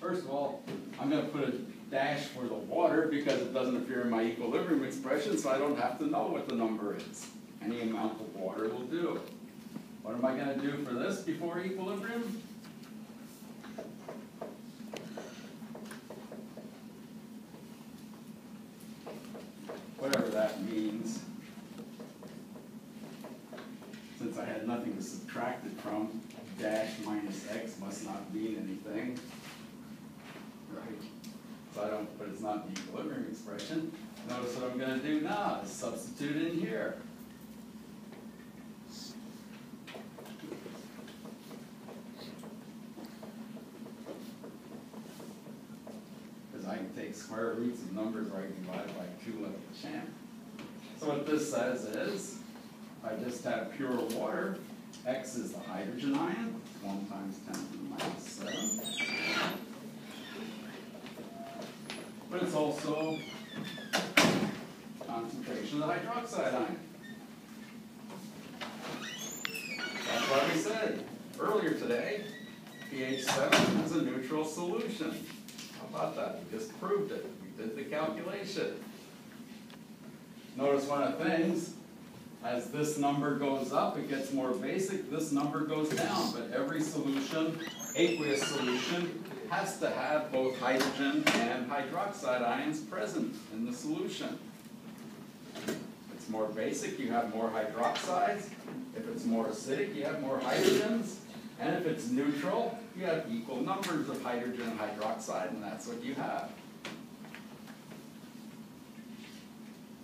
First of all, I'm going to put a dash for the water because it doesn't appear in my equilibrium expression, so I don't have to know what the number is. Any amount of water will do. What am I going to do for this before equilibrium? Whatever that means. Since I had nothing to subtract it from, dash minus x must not mean anything. Right? So I don't, but it's not the equilibrium expression. Notice what I'm going to do now is substitute in here. Because I can take square roots of numbers where I can divide by 2 like a champ. So what this says is, I just have pure water. X is the hydrogen ion, 1 times 10 to the minus 7. But it's also concentration of the hydroxide ion. That's why we said earlier today, pH 7 is a neutral solution. How about that? We just proved it. We did the calculation. Notice one of the things, as this number goes up, it gets more basic, this number goes down. But every solution, aqueous solution, has to have both hydrogen and hydroxide ions present in the solution. If it's more basic, you have more hydroxides. If it's more acidic, you have more hydrogens. And if it's neutral, you have equal numbers of hydrogen and hydroxide, and that's what you have.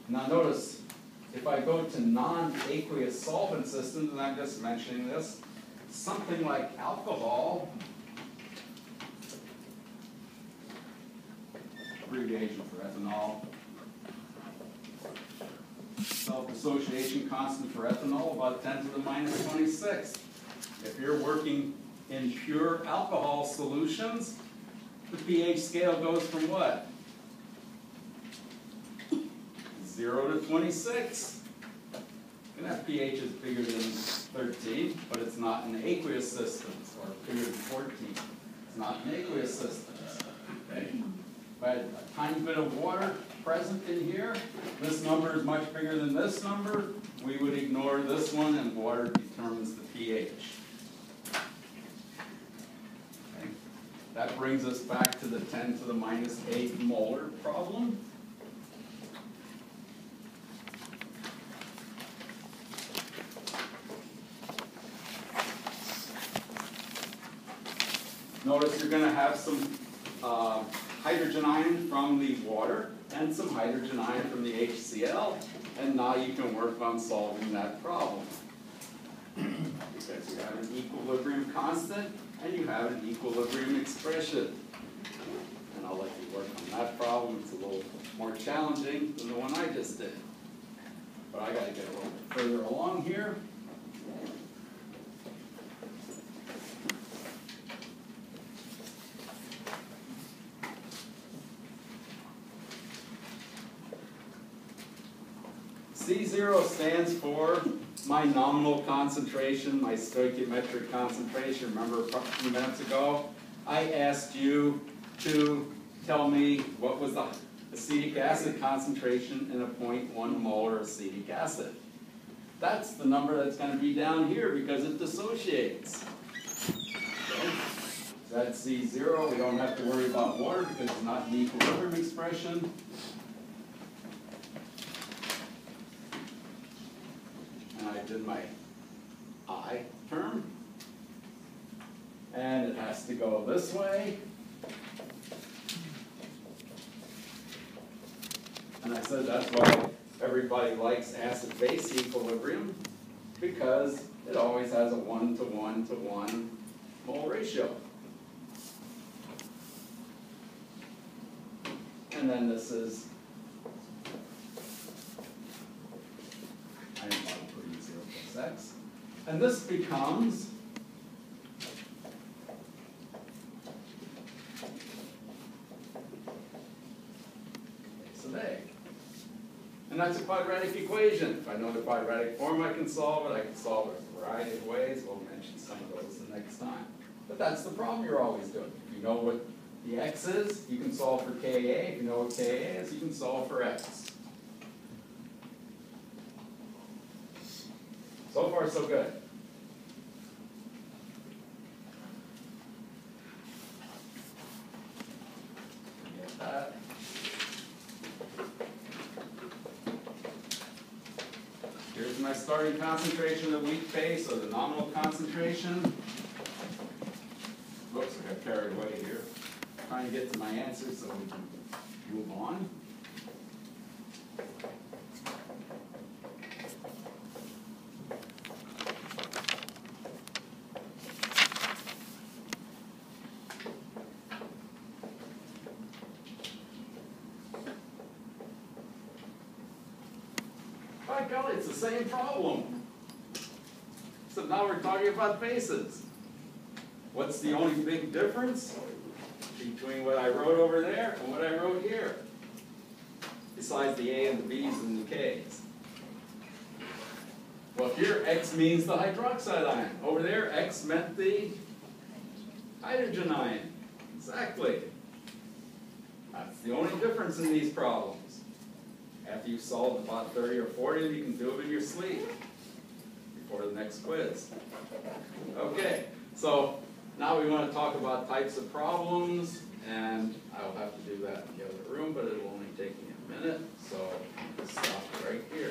Now notice, if I go to non-aqueous solvent systems, and I'm just mentioning this, something like alcohol, abbreviation for ethanol, self-dissociation constant for ethanol, about 10 to the minus 26. If you're working in pure alcohol solutions, the pH scale goes from what? 0 to 26. You can have pHs bigger than 13, but it's not in aqueous systems, or bigger than 14. It's not in aqueous systems. Okay? If I had a tiny bit of water present in here, this number is much bigger than this number, we would ignore this one, and water determines the pH. Okay? That brings us back to the 10 to the minus 8 molar problem. Notice you're going to have some hydrogen ion from the water and some hydrogen ion from the HCl, and now you can work on solving that problem. Because you have an equilibrium constant and you have an equilibrium expression. And I'll let you work on that problem. It's a little more challenging than the one I just did. But I got to get a little bit further along here. C0 stands for my nominal concentration, my stoichiometric concentration. Remember a few minutes ago, I asked you to tell me what was the acetic acid concentration in a 0.1 molar acetic acid. That's the number that's going to be down here because it dissociates. Okay. So that's C0. We don't have to worry about water because it's not an equilibrium expression. And I did my I term. And it has to go this way. And I said that's why everybody likes acid-base equilibrium, because it always has a 1 to 1 to 1 mole ratio. And then this is, I didn't want to put in 0 plus x. And this becomes base of A. And that's a quadratic equation. If I know the quadratic form, I can solve it. I can solve it a variety of ways. We'll mention some of those the next time. But that's the problem you're always doing. If you know what the x's, you can solve for Ka. If you know what Ka is, you can solve for x. So far, so good. Get that. Here's my starting concentration of the weak phase, or the nominal concentration. Whoops, I got carried away here. Trying to get to my answers so we can move on. By golly, it's the same problem. So now we're talking about bases. What's the only big difference between what I wrote over there and what I wrote here? Besides the A and the B's and the K's. Well, here X means the hydroxide ion. Over there, X meant the hydrogen ion. Exactly. That's the only difference in these problems. After you've solved about 30 or 40, you can do it in your sleep before the next quiz. Okay, so now we want to talk about types of problems, and I'll have to do that in the other room, but it will only take me a minute, so stop right here.